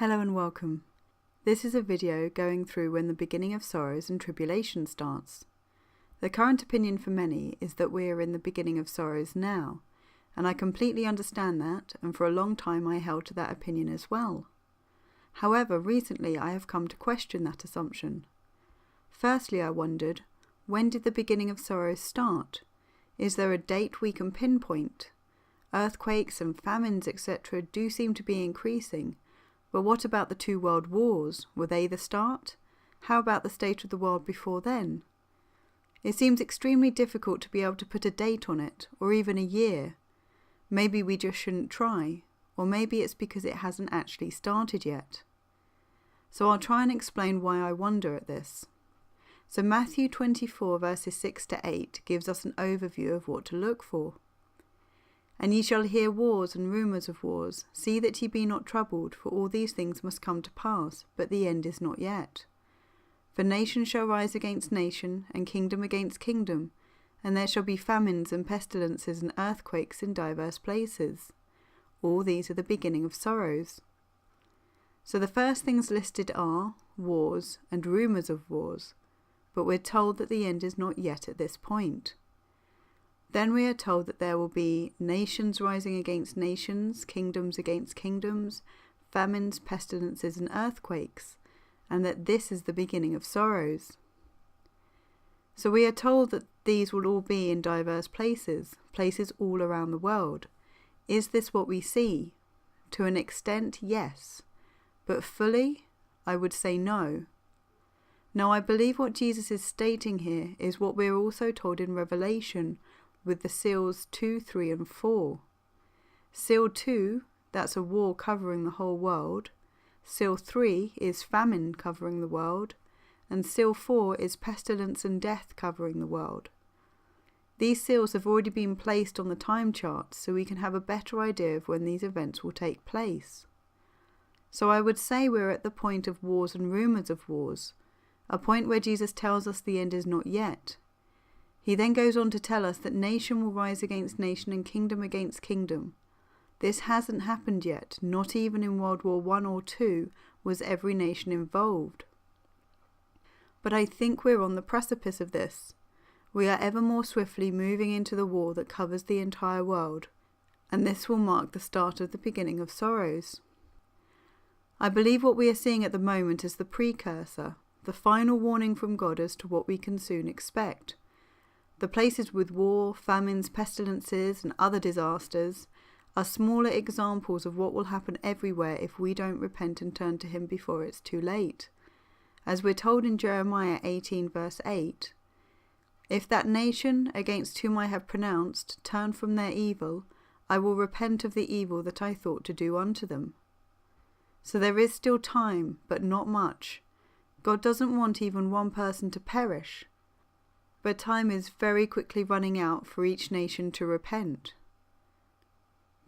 Hello and welcome. This is a video going through when the beginning of sorrows and tribulation starts. The current opinion for many is that we are in the beginning of sorrows now, and I completely understand that, and for a long time I held to that opinion as well. However, recently I have come to question that assumption. Firstly, I wondered, when did the beginning of sorrows start? Is there a date we can pinpoint? Earthquakes and famines, etc. do seem to be increasing. But what about the 2 world wars? Were they the start? How about the state of the world before then? It seems extremely difficult to be able to put a date on it, or even a year. Maybe we just shouldn't try, or maybe it's because it hasn't actually started yet. So I'll try and explain why I wonder at this. So Matthew 24 verses 6 to 8 gives us an overview of what to look for. And ye shall hear wars and rumours of wars. See that ye be not troubled, for all these things must come to pass, but the end is not yet. For nation shall rise against nation, and kingdom against kingdom, and there shall be famines and pestilences and earthquakes in divers places. All these are the beginning of sorrows. So the first things listed are wars and rumours of wars, but we're told that the end is not yet at this point. Then we are told that there will be nations rising against nations, kingdoms against kingdoms, famines, pestilences and earthquakes, and that this is the beginning of sorrows. So we are told that these will all be in diverse places all around the world. Is this what we see? To an extent, yes, but fully, I would say no. Now I believe what Jesus is stating here is what we are also told in Revelation, with the seals 2, 3 and 4. Seal 2, that's a war covering the whole world. Seal 3 is famine covering the world. And seal 4 is pestilence and death covering the world. These seals have already been placed on the time chart, so we can have a better idea of when these events will take place. So I would say we're at the point of wars and rumours of wars, a point where Jesus tells us the end is not yet. He then goes on to tell us that nation will rise against nation and kingdom against kingdom. This hasn't happened yet. Not even in World War I or II was every nation involved. But I think we're on the precipice of this. We are ever more swiftly moving into the war that covers the entire world, and this will mark the start of the beginning of sorrows. I believe what we are seeing at the moment is the precursor, the final warning from God as to what we can soon expect. The places with war, famines, pestilences and other disasters are smaller examples of what will happen everywhere if we don't repent and turn to Him before it's too late. As we're told in Jeremiah 18 verse 8, if that nation against whom I have pronounced turn from their evil, I will repent of the evil that I thought to do unto them. So there is still time, but not much. God doesn't want even one person to perish. But time is very quickly running out for each nation to repent.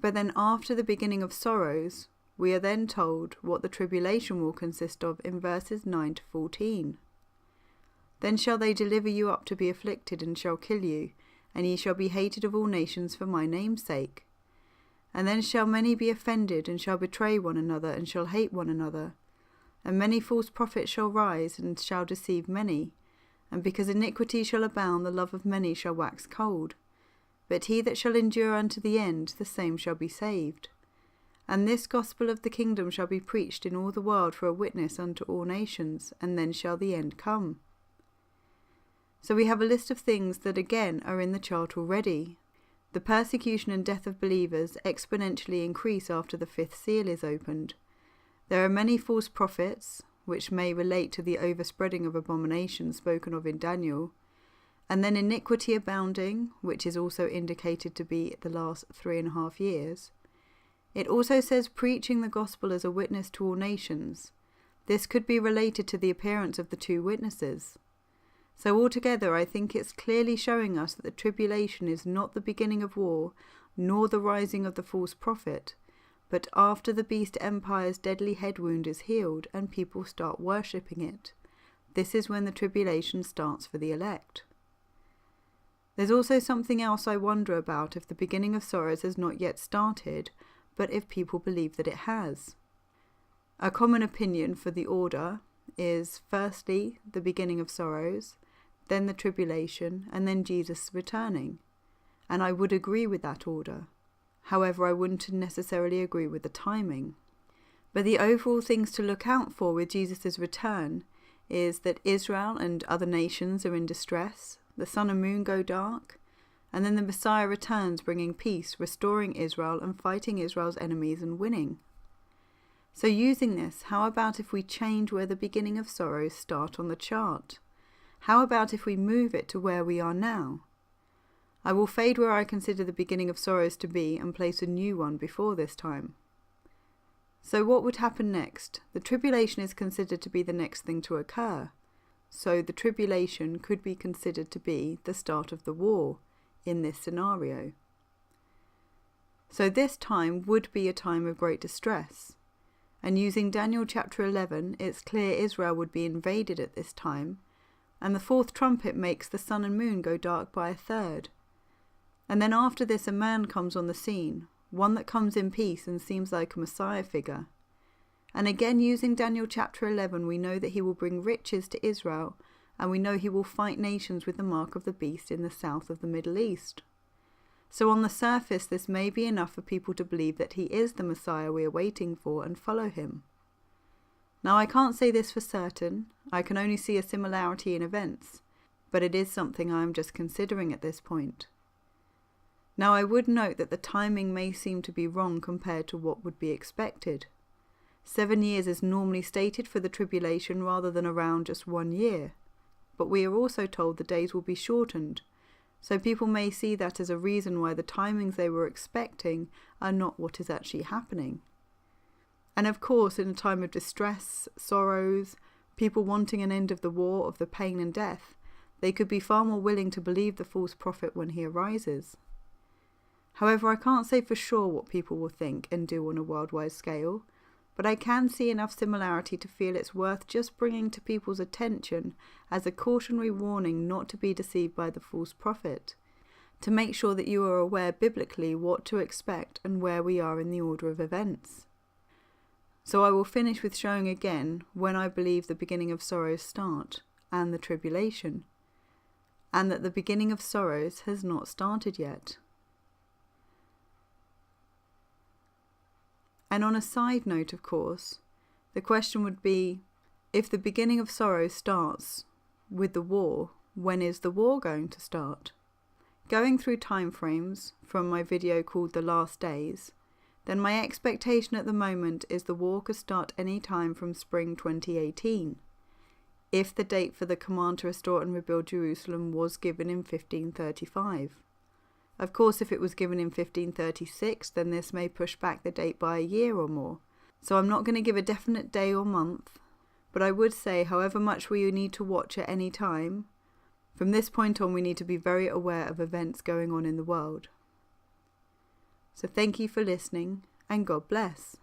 But then after the beginning of sorrows, we are then told what the tribulation will consist of in verses 9 to 14. Then shall they deliver you up to be afflicted, and shall kill you, and ye shall be hated of all nations for my name's sake. And then shall many be offended, and shall betray one another, and shall hate one another. And many false prophets shall rise, and shall deceive many. And because iniquity shall abound, the love of many shall wax cold. But he that shall endure unto the end, the same shall be saved. And this gospel of the kingdom shall be preached in all the world for a witness unto all nations, and then shall the end come. So we have a list of things that again are in the chart already. The persecution and death of believers exponentially increase after the 5th seal is opened. There are many false prophets, which may relate to the overspreading of abominations spoken of in Daniel, and then iniquity abounding, which is also indicated to be the last 3.5 years. It also says preaching the gospel as a witness to all nations. This could be related to the appearance of the 2 witnesses. So altogether I think it's clearly showing us that the tribulation is not the beginning of war, nor the rising of the false prophet, but after the beast empire's deadly head wound is healed and people start worshipping it. This is when the tribulation starts for the elect. There's also something else I wonder about if the beginning of sorrows has not yet started, but if people believe that it has. A common opinion for the order is firstly the beginning of sorrows, then the tribulation, and then Jesus returning. And I would agree with that order. However, I wouldn't necessarily agree with the timing. But the overall things to look out for with Jesus' return is that Israel and other nations are in distress, the sun and moon go dark, and then the Messiah returns bringing peace, restoring Israel and fighting Israel's enemies and winning. So using this, how about if we change where the beginning of sorrows start on the chart? How about if we move it to where we are now? I will fade where I consider the beginning of sorrows to be and place a new one before this time. So what would happen next? The tribulation is considered to be the next thing to occur. So the tribulation could be considered to be the start of the war in this scenario. So this time would be a time of great distress. And using Daniel chapter 11, it's clear Israel would be invaded at this time, and the fourth trumpet makes the sun and moon go dark by a third. And then after this a man comes on the scene, one that comes in peace and seems like a Messiah figure. And again using Daniel chapter 11, we know that he will bring riches to Israel, and we know he will fight nations with the mark of the beast in the south of the Middle East. So on the surface, this may be enough for people to believe that he is the Messiah we are waiting for and follow him. Now I can't say this for certain, I can only see a similarity in events, but it is something I am just considering at this point. Now I would note that the timing may seem to be wrong compared to what would be expected. 7 years is normally stated for the tribulation rather than around just 1 year, but we are also told the days will be shortened. So people may see that as a reason why the timings they were expecting are not what is actually happening. And of course, in a time of distress, sorrows, people wanting an end of the war, of the pain and death, they could be far more willing to believe the false prophet when he arises. However, I can't say for sure what people will think and do on a worldwide scale, but I can see enough similarity to feel it's worth just bringing to people's attention as a cautionary warning not to be deceived by the false prophet, to make sure that you are aware biblically what to expect and where we are in the order of events. So I will finish with showing again when I believe the beginning of sorrows start, and the tribulation, and that the beginning of sorrows has not started yet. And on a side note, of course, the question would be, if the beginning of sorrow starts with the war, when is the war going to start? Going through Timeframes from my video called The Last Days, then my expectation at the moment is the war could start any time from spring 2018, if the date for the command to restore and rebuild Jerusalem was given in 1535. Of course, if it was given in 1536, then this may push back the date by a year or more. So I'm not going to give a definite day or month, but I would say however much we need to watch at any time, from this point on we need to be very aware of events going on in the world. So thank you for listening, and God bless.